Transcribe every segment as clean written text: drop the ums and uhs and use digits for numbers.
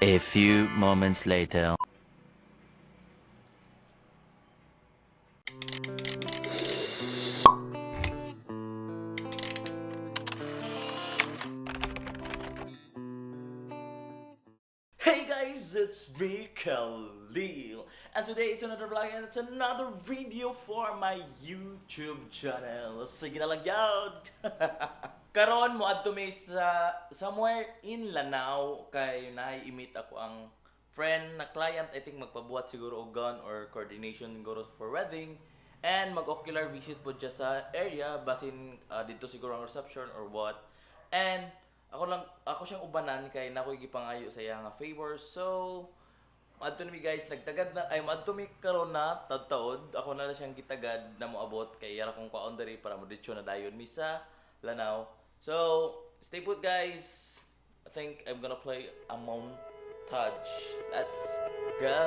A few moments later. Hey guys, it's me, Khalil, and today it's another vlog and it's another video for my YouTube channel. Sige na lang yun! Karon mo adto mi sa somewhere in Lanao kay nai-meet ako ang friend na client. I think magpabuhat siguro og gun or coordination siguro for wedding and mag-ocular visit po dyan sa area basin dito siguro ang reception or what. And ako siyang ubanan kay nakoy gipangayo sa iya nga favor. So adto mi guys nagtagad na ay adto mi karon na taud-taod ako na siyang gitagad na moabot kay yara kong kaundari para moditsyo na dayon mi sa Lanao. So stay put guys. I think I'm gonna play a montage. Let's go.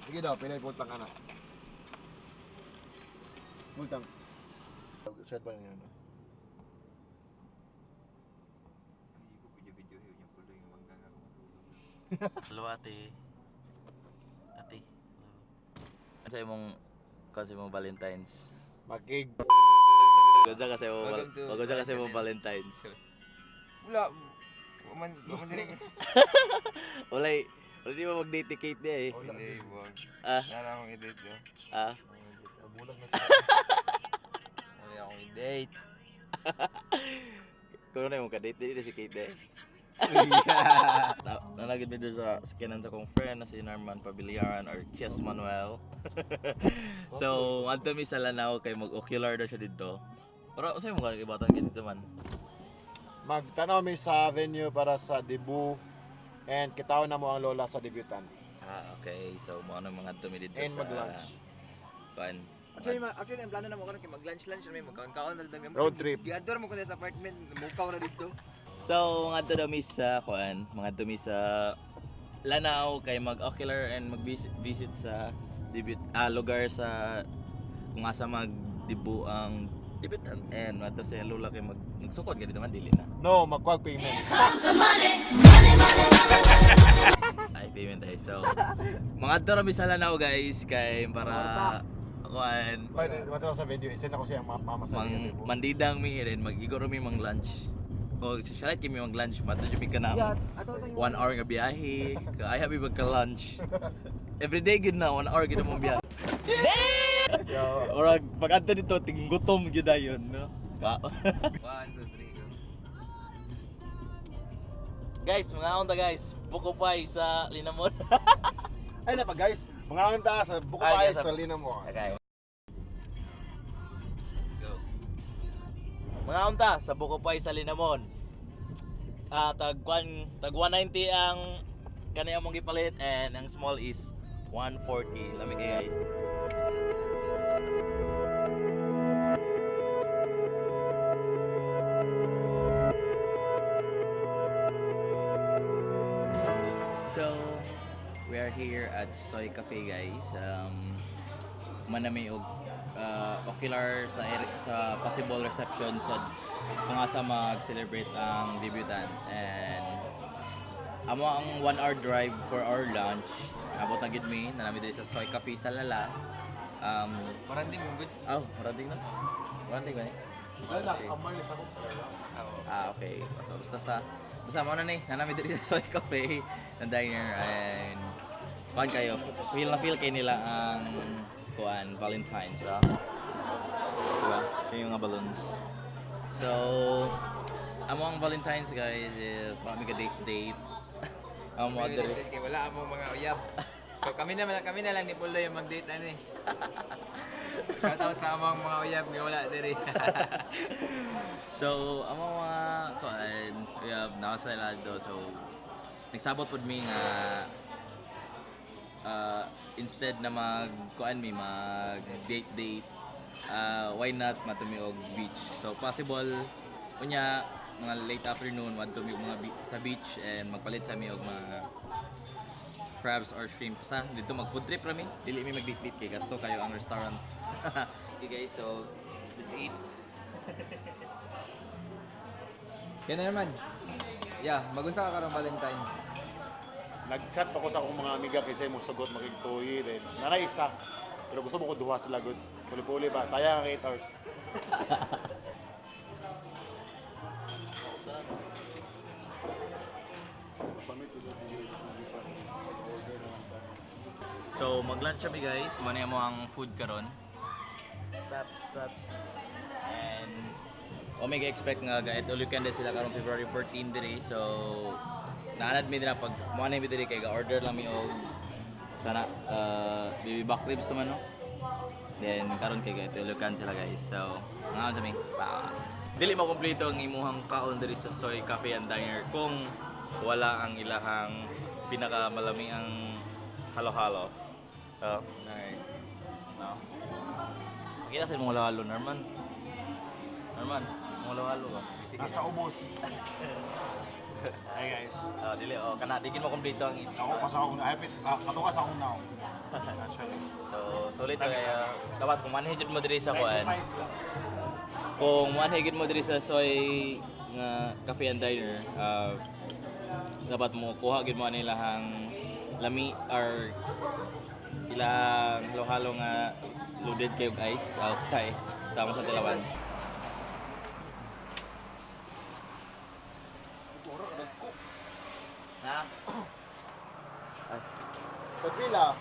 Sige daw, pinay pultang anak. Pultang. Set pa niya, no? Hindi ko video-video yung pulo yung manggang ako matulog. Hello ate. Ate. Hello. Kasi mong Valentines. Makig. Ganda kasi mo Valentines. Wala. Waman din. Wala di ba mag-date niya eh. Hindi, wag. Ah. Wala akong i-date yun. Ah. Bulag na siya. Wala akong i-date. Kung ano yung ka-date, di si Kate eh. Nalagid mi doon sa skinan sa kong friend na si Norman Pabiliaran or Kies Manuel. So, adto mi sa Lanao kay mag-ocular daw siya dito. Pero usay mo ka ibatan kay dito man. Magtanaw mi sa venue para sa debut and kitaw na mo ang lola sa debutan. Ah, okay. So, mo ano mga adto mi dito And sa mag-lunch. Kuan. Actually, ang plano na mo ko mag-lunch-lunch na may magkaon-kaon na lang. Road trip. Giador mo ko na sa apartment, mukaw na dito. So, mga adto daw mi sa kuan, mga adto mi sa Lanao kay mag-ocular and mag-visit sa debut lugar sa kung asa mag-debut ang debutan and adto sa lola kay magsukod ganito man dili na. No, magkwag payment. Ay payment ay. So, mga adto ra mi sa Lanao guys kay para kuan Pwede, matawag sa video. Isend ako siya mama sa debut. mandidang mi rin mag-igoro mi mang lunch. O siya kami mag lunch mato jud mi kana 1 hour nga biyahe kaya mi magka lunch. Every day gid na 1 hour gid mo biyahe. Yo. Ora pag adto dito tinggutom gyud ayon no. 1, 2, 3, go. Guys, mga onda guys, buko pay sa Linamon. Ay na pa guys, mga unta sa buko Ay, ay yes, sa lina mo. Okay. Go. Mga unta sa buko pay sa Linamon. Tag 190 ang kaniyang mong gipalit and ang small is 140. Lami kay guys. So, we are here at Soy Cafe guys. Manami og ocular sa possible reception sa kung asa mag-celebrate ang debutant and amo ang 1 hour drive for our lunch. Abot na gid mi na nami diri sa Soy Cafe sa Lala. Maranding mo good. Oh, marading na. Marading ba ni? Last amay sa ko sa lala. Okay. Basta mo na ni, nanami diri sa Soy Cafe, na diner and kuan kayo. Feel kay nila ang kuan Valentine's, diba? Yung mga balloons. So, among Valentine's guys is marami ka date. Amo diri. Kay wala among mga uyab. So kami na lang ni Puldo yung mag-date ani. Shout out sa among mga uyab nga wala diri. So, among mga kuan, we have nasa lado. So, nagsabot pod mi nga instead na mag date why not matumi og beach. So possible unya mga late afternoon wadto mi mga sa beach and magpalit sa mi og mga crabs or shrimp. Basta dito mag food trip rami. Dili mi mag-date kay gasto kayo ang restaurant. Okay guys, so let's eat. Yan na naman. Yeah, magunsa ka karong Valentine's. Nag-chat ako sa akong mga amiga kasi mo sugot makigtuyi din. Nanay isa. Pero gusto mo ko duha sila good. Puli-puli ba? Sayang ang 8 hours. So mag-lunch kami guys. Muna mo ang food karon. Spaps. And Omega expect nga kahit all you can din sila karong February 14 diri. So naanad mi na pag mo na mi diri kay ga-order lang mi og sana baby back ribs to man no. Then karon kay kahit all you can sila guys. So ngaon sa mi. Dili mo kompleto ang imuhang kaon diri sa Soy Cafe and Diner kung wala ang ilahang pinakamalami ang halo-halo. Oh, nice. No. Kita sa mong halo-halo, Norman. Norman, mong halo-halo ka. Nasa ubos. Hey guys. Dili, kana digin mo kompleto ang Ako pa sa akong hapit. Katukas akong now. Actually. So, sulit kaya dapat kung manhigit mo diri sa kuan. Kung manhigit mo diri sa Soy nga Cafe and Diner, dapat mo kuha gid mo nilahang lami or ilang halo-halo nga loaded kayo guys tay sama sa tilawan. Ha? Ay. Pagpila?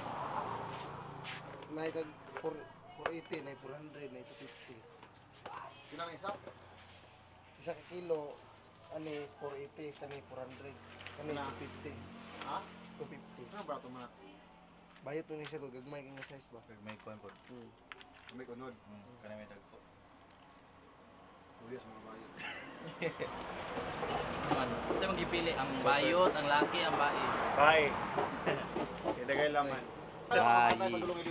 May tag 480, may 400, may 250. Kinang isa? Isa ka kilo, ani 480, kani 400, kani Na. 250. Ha? 250. Ano ba ito mga? Bayot mo ni siya ko, gagmay kang size ba? May kuan po. May kunod. Kana may dagko. Muli sa mga bayot. Man, sa magipili ang bayot, ang laki, ang bae. Bye. Ilagay laman.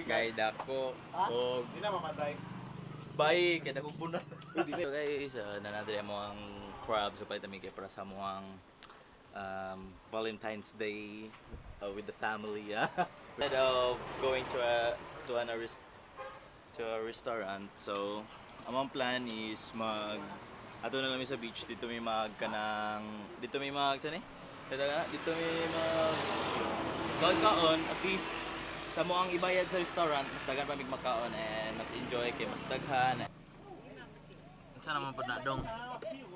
Kay dako og Hindi na mamatay. bae kay dako puno. So guys, nanadre mo ang crab so pay tami kay para sa mo ang Valentine's Day with the family. Instead of going to a restaurant, so among plan is ato na lang sa beach dito may dito may kaon at least sa mo ang ibayad sa restaurant mas daghan pa mig makaon and mas enjoy kay mas daghan. Unsa naman pud na dong?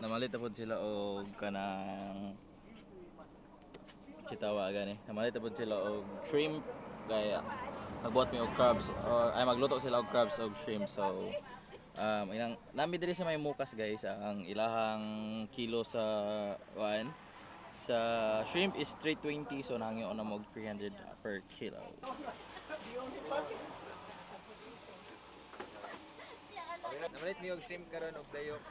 Namalit na pud sila og kanang sitawa gani. Namalit na pud sila og shrimp kaya magbuhat mi og crabs or ay magluto sila og crabs og shrimp. So ilang nami diri sa may mukas guys ang ilahang kilo sa sa shrimp is 320 so nangyo na mo 300 per kilo. Namalit mi og shrimp karon og dayok.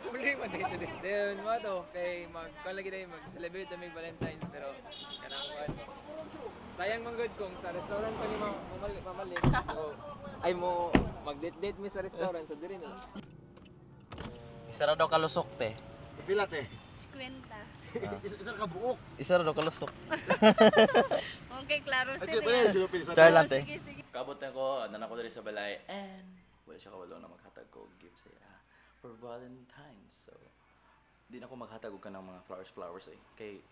Puli man dito din. Then mo to kay magkalagi day mag-celebrate kami Valentine's pero kanang kuan mo. Sayang man good kung sa restaurant kami mamalit. So ay mo mag-date mi sa restaurant so diri na. Isa ra daw kalusok te. Pila te? Kwenta. Isa ka buok. Isa ra daw kalusok. Okay, klaro Okay, sila. pala sila pila sa Try lang te. Sige, sige. Kabot na ko, nanan ko diri sa balay and wala siya kawalo na maghatag ko og gift sa iya for Valentine's. So di na ko maghatag og kanang mga flowers eh. Kay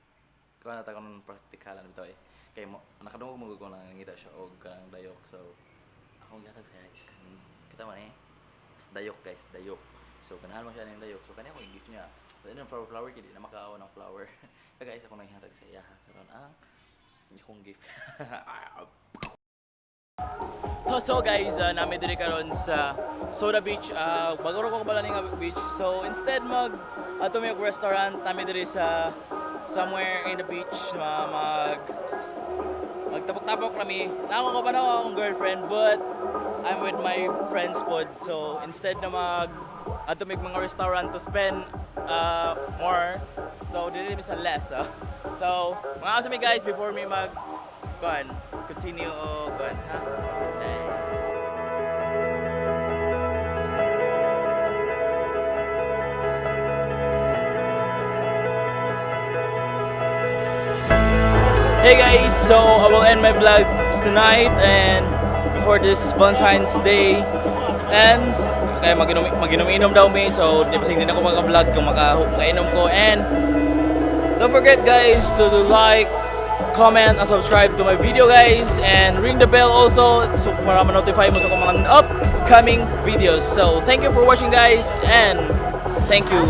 ko na ta kanon praktikalan bitaw eh. Kay mo nakadungog mo ko nang ngita siya og kanang dayok. So akong gihatag sa iya is kani. Kita man eh. It's dayok guys, dayok. So ganahan mo siya ng dayok. So kani ako gift niya. Dahil ng flower kidi na makaawa ng flower. Kaya guys ako nang gihatag sa iya karon ang ikong gift. So guys, nami diri karon sa Soda Beach. Baguro ko bala ning beach. So instead ato may restaurant nami diri sa somewhere in the beach magtapok-tapok kami. Nako ko pa na akong girlfriend but I'm with my friends pod. So instead na ato may mga restaurant to spend more. So dili mi sa less. So mga sa mi guys before me continue ha. Hey guys, so I will end my vlog tonight and before this Valentine's Day ends, kaya maginom-inom daw mi. So di pasing din ako mag-vlog kung makainom ko. And don't forget guys to like, comment, and subscribe to my video guys, and ring the bell also so para ma-notify mo sa akong mga upcoming videos. So thank you for watching guys, and thank you.